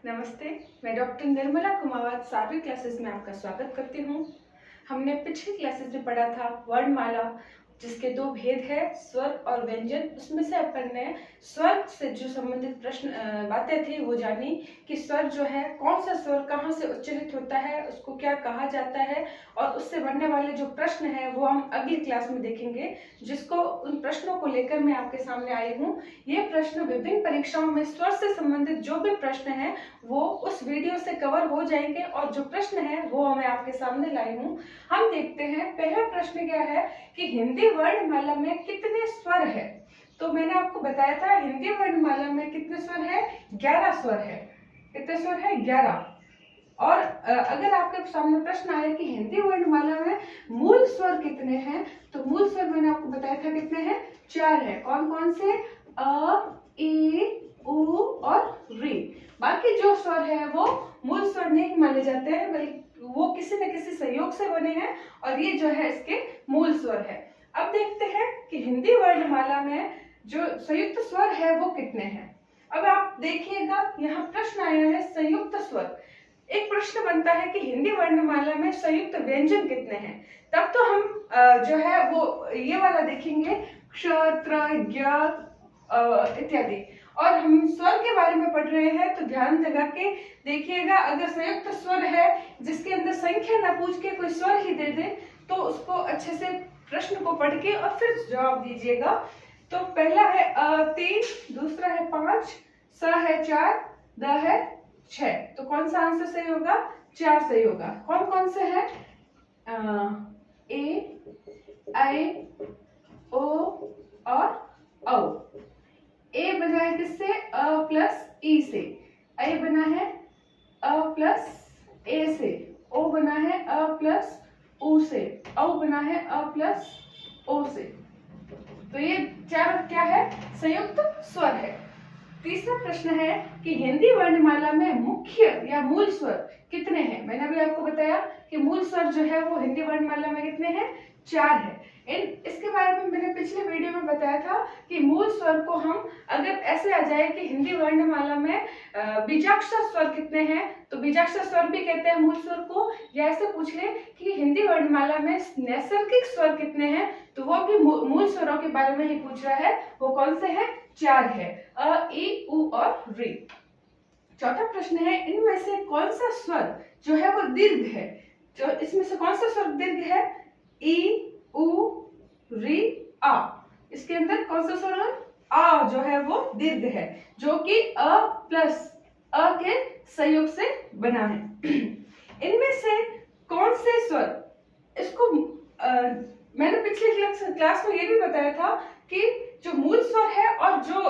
नमस्ते, मैं doctor Nirmala Kumawat 7वीं classes में आपका स्वागत करती हूँ। हमने पिछली क्लासेस में पढ़ा था वर्णमाला, जिसके दो भेद है, स्वर और व्यंजन। उसमें से अपन ने स्वर से जो संबंधित प्रश्न बातें थी वो जानी कि स्वर जो है, कौन सा स्वर कहाँ से उच्चारित होता है, उसको क्या कहा जाता है, और उससे बनने वाले जो प्रश्न है वो हम अगली क्लास में देखेंगे, जिसको उन प्रश्नों को लेकर मैं आपके सामने आई हूँ। ये प्रश्न विभिन्न परीक्षाओं में स्वर से संबंधित जो भी प्रश्न है वो उस वीडियो से कवर हो जाएंगे, और जो प्रश्न है वो मैं आपके सामने लाई हूँ। हम देखते हैं पहला प्रश्न क्या है कि हिंदी वर्णमाला में कितने स्वर है। तो मैंने आपको बताया था हिंदी वर्णमाला में कितने स्वर है, 11 स्वर है। कितने स्वर है, 11। और अगर आपके सामने प्रश्न आया कि हिंदी वर्णमाला में मूल स्वर कितने हैं, तो मूल स्वर मैंने आपको बताया था कितने हैं, 4 है। कौन कौन से, अ, ई, उ और री। बाकी जो स्वर है वो मूल स्वर नहीं माने जाते हैं, बल्कि वो किसी न किसी संयोग से बने हैं, और ये जो है इसके मूल स्वर है। अब देखते हैं कि हिंदी वर्णमाला में जो संयुक्त स्वर है वो कितने हैं। अब आप देखिएगा, यहाँ प्रश्न आया है संयुक्त स्वर। एक प्रश्न बनता है कि हिंदी वर्णमाला में संयुक्त व्यंजन कितने हैं। तब तो हम जो है वो ये वाला देखेंगे, क्ष, त्र, ज्ञ इत्यादि। और हम स्वर के बारे में पढ़ रहे हैं, तो ध्यान लगा के देखिएगा। अगर संयुक्त स्वर है जिसके अंदर संख्या ना पूछ के कोई स्वर ही दे दे, तो उसको अच्छे से प्रश्न को पढ़ के और फिर जवाब दीजिएगा। तो पहला है 3, दूसरा है 5, स है 4, द है 6। तो कौन सा आंसर सही होगा, 4 सही होगा। कौन कौन से हैं, ए, आई, ओ और औ। ए बना है किससे, अ प्लस ई से। ए बना है अ प्लस ए से। ओ बना है अ प्लस उ से। औ बना है अ प्लस ओ से। तो ये 4 क्या है, संयुक्त स्वर है। तीसरा प्रश्न है कि हिंदी वर्णमाला में मुख्य या मूल स्वर कितने हैं। मैंने अभी आपको बताया कि मूल स्वर जो है वो हिंदी वर्णमाला में कितने हैं, 4 है। इसके बारे में मैंने पिछले वीडियो में बताया था कि मूल स्वर को हम अगर ऐसे आ जाए कि हिंदी वर्णमाला में बीजाक्षर स्वर कितने हैं, तो बीजाक्षर स्वर भी कहते हैं मूल स्वर को। या ऐसे पूछ ले कि हिंदी वर्णमाला में नैसर्गिक स्वर कितने हैं, तो वो भी मूल स्वरों के बारे में ही पूछ रहा है। वो कौन से हैं, 4 है, अ, ई, उ और री। चौथा प्रश्न है, इनमें से कौन सा स्वर जो है वो दीर्घ है। जो इसमें से कौन सा स्वर दीर्घ है, ई, उ, री, आ। इसके अंदर कौन सा स्वर है, आ जो है वो दीर्घ है, जो कि अ प्लस अ के संयोग से बना है। इनमें से कौन से स्वर, इसको मैंने पिछले क्लास में ये भी बताया था कि जो मूल स्वर है और जो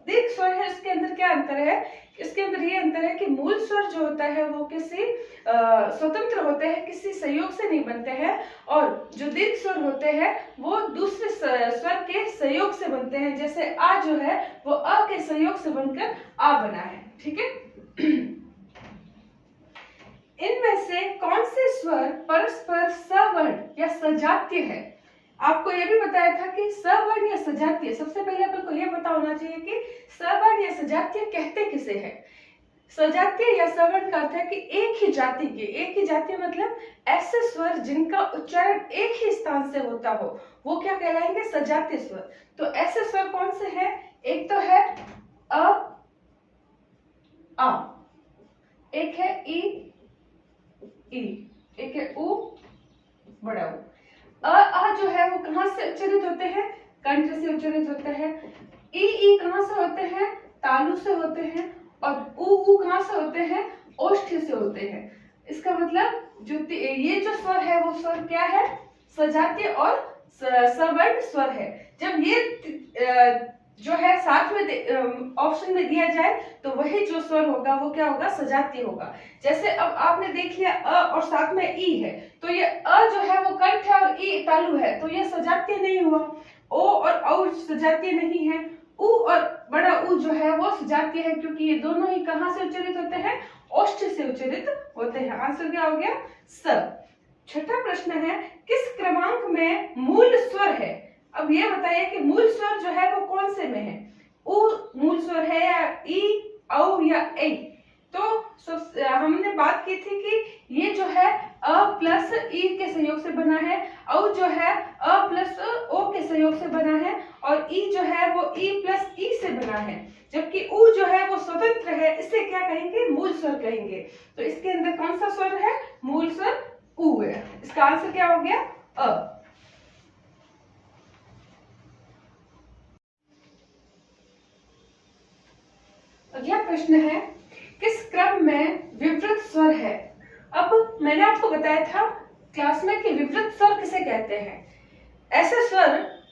दीर्घ स्वर है, इसके अंदर क्या अंतर है। इसके अंदर ये अंतर है कि मूल स्वर जो होता है वो किसी स्वतंत्र होते हैं, किसी संयोग से नहीं बनते हैं, और जो दीर्घ स्वर होते हैं वो दूसरे स्वर के संयोग से बनते हैं। जैसे आ जो है वो अ के संयोग से बनकर आ बना है, ठीक है। इनमें से कौन से स्वर परस्पर सवर्ण या सजातीय है। आपको यह भी बताया था कि सवर्ण या सजातीय, सबसे पहले अपन को यह पता होना चाहिए कि सवर्ण या सजातीय कहते किसे हैं। सजातीय या सवर्ण का अर्थ है कि एक ही जाति के, एक ही जाति मतलब ऐसे स्वर जिनका उच्चारण एक ही स्थान से होता हो, वो क्या कहलाएंगे, सजातीय स्वर। तो ऐसे स्वर कौन से हैं, एक तो है अ, आ, एक है ई, एक है उ, बड़ा उ। अ जो है वो कहां से उच्चारित होते हैं, कंठ से उच्चारित होते हैं। ई कहां से होते हैं, तालु से होते हैं। और उ कहां से होते हैं, ओष्ठ से होते हैं। इसका मतलब जो ये जो स्वर है वो स्वर क्या है, सजातीय और सवर्ण स्वर है। जब ये जो है साथ में ऑप्शन में दिया जाए, तो वही जो स्वर होगा वो क्या होगा, सजातीय होगा। जैसे अब आपने देख लिया अ और साथ में ई है, तो ये अ जो है वो कंठ है और ई तालु है, तो ये सजातीय नहीं हुआ। ओ और औ सजातीय नहीं है। उ और बड़ा उ जो है वो सजातीय है, क्योंकि ये दोनों ही कहां से उच्चारित होते हैं, ओष्ठ से उच्चारित होते हैं। आंसर क्या हो गया, स। छठा प्रश्न है, किस क्रमांक में मूल स्वर है। अब ये बताइए कि मूल स्वर जो है वो कौन से में है, उ मूल स्वर है या ई, औ या ए। हमने बात की थी कि ये जो है अ प्लस ई के संयोग से बना है, औ जो है अ प्लस ओ के संयोग से बना है, और ई जो है वो ई प्लस ई से बना है, जबकि उ जो है वो स्वतंत्र है। इसे क्या कहेंगे? मूल स्वर कहेंगे। तो इसके अंदर कौन सा स्वर है? मूल स्वर उ है। इसका आंसर क्या हो गया? अ। अगला प्रश्न है, किस क्रम में विवृत स्वर है? अब मैंने आपको बताया था क्लास में कि विवृत स्वर किसे कहते हैं। ऐसे स्वर,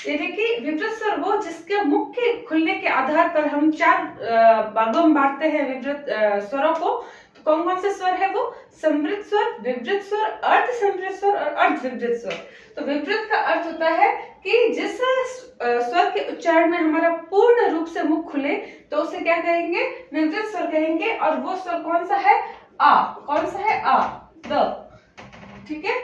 यानी कि विवृत स्वर वो जिसके मुख के खुलने के आधार पर हम चार भागों में बांटते हैं विवृत स्वरों को। तो कौन कौन से स्वर है वो? समृत स्वर, विवृत स्वर, अर्ध समृत स्वर और अर्ध विवृत स्वर। तो विवृत का अर्थ होता है कि जिस स्वर के उच्चारण में हमारा पूर्ण रूप से मुख खुले तो उसे क्या कहेंगे? विवृत स्वर कहेंगे। और वो स्वर कौन सा है? आ। कौन सा है? आ, द। ठीक है।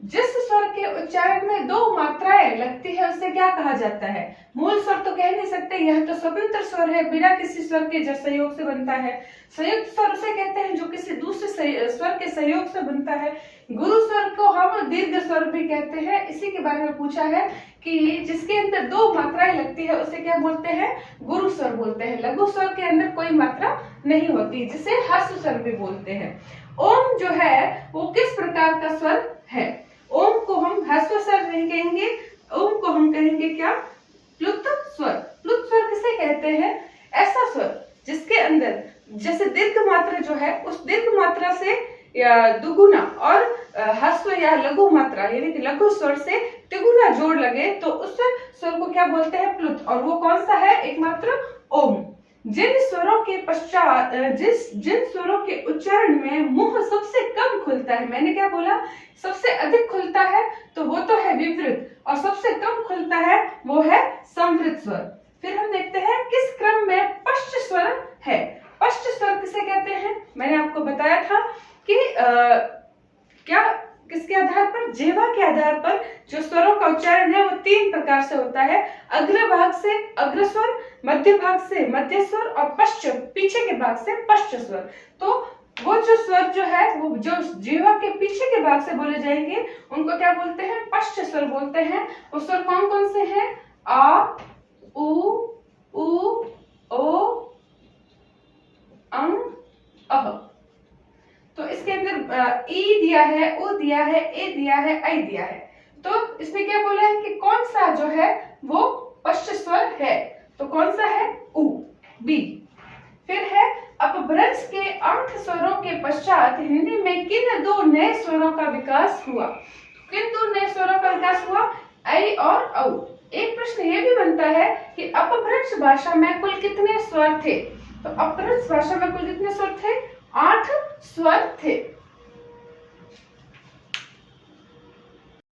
जिस स्वर के उच्चारण में दो मात्राएं लगती है उसे क्या कहा जाता है? मूल स्वर तो कह नहीं सकते, यह तो स्वतंत्र स्वर है, बिना किसी स्वर के जो संयोग से बनता है। संयुक्त स्वर उसे कहते हैं जो किसी दूसरे स्वर के संयोग से बनता है। गुरु स्वर को हम दीर्घ स्वर भी कहते हैं। इसी के बारे में पूछा है कि जिसके अंदर दो मात्राएं लगती है उसे क्या बोलते हैं? गुरु स्वर बोलते हैं। लघु स्वर के अंदर कोई मात्रा नहीं होती, जिसे ह्रस्व स्वर भी बोलते हैं। ओम जो है वो किस प्रकार का स्वर है? ओम को हम ह्रस्व स्वर नहीं कहेंगे, ओम को हम कहेंगे क्या? प्लुत स्वर। प्लुत स्वर किसे कहते हैं? ऐसा स्वर जिसके अंदर जैसे दीर्घ मात्रा जो है उस दीर्घ मात्रा से दुगुना और ह्रस्व या लघु मात्रा यानी कि लघु स्वर से तिगुना जोड़ लगे तो उस स्वर को क्या बोलते हैं? प्लुत। और वो कौन सा है? एकमात्र ओम। जिन स्वरों के पश्चात जिन स्वरों के उच्चारण में मुंह सबसे कम खुलता है, मैंने क्या बोला? सबसे अधिक खुलता है तो वो तो है विवृत, और सबसे कम खुलता है वो है समृत स्वर। फिर हम देखते हैं किस क्रम में पश्च स्वर है। पश्च स्वर किसे कहते हैं? मैंने आपको बताया था कि किसके आधार पर? जिह्वा के आधार पर जो स्वरों का उच्चारण है वो तीन प्रकार से होता है। अग्र भाग से अग्र स्वर, मध्य भाग से मध्य स्वर और पश्च पीछे के भाग से पश्च स्वर। तो वो जो स्वर जो है वो जो जिह्वा के पीछे के भाग से बोले जाएंगे उनको क्या बोलते हैं? पश्च स्वर बोलते हैं। वो स्वर कौन कौन से हैं? आ, उ, ओ, अंग, अह। तो इसके अंदर ई दिया है, उ दिया है, ए दिया है, ऐ दिया है। तो इसमें क्या बोला है कि कौन सा जो है वो पश्च स्वर है? तो कौन सा है? उ, बी। फिर है अपभ्रंश के 8 स्वरों के पश्चात हिंदी में किन दो नए स्वरों का विकास हुआ? किन दो नए स्वरों का विकास हुआ? ऐ और औ। एक प्रश्न ये भी बनता है कि अपभ्रंश भाषा में कुल कितने स्वर थे? तो अपभ्रंश भाषा में कुल कितने स्वर थे? 8 स्वर थे।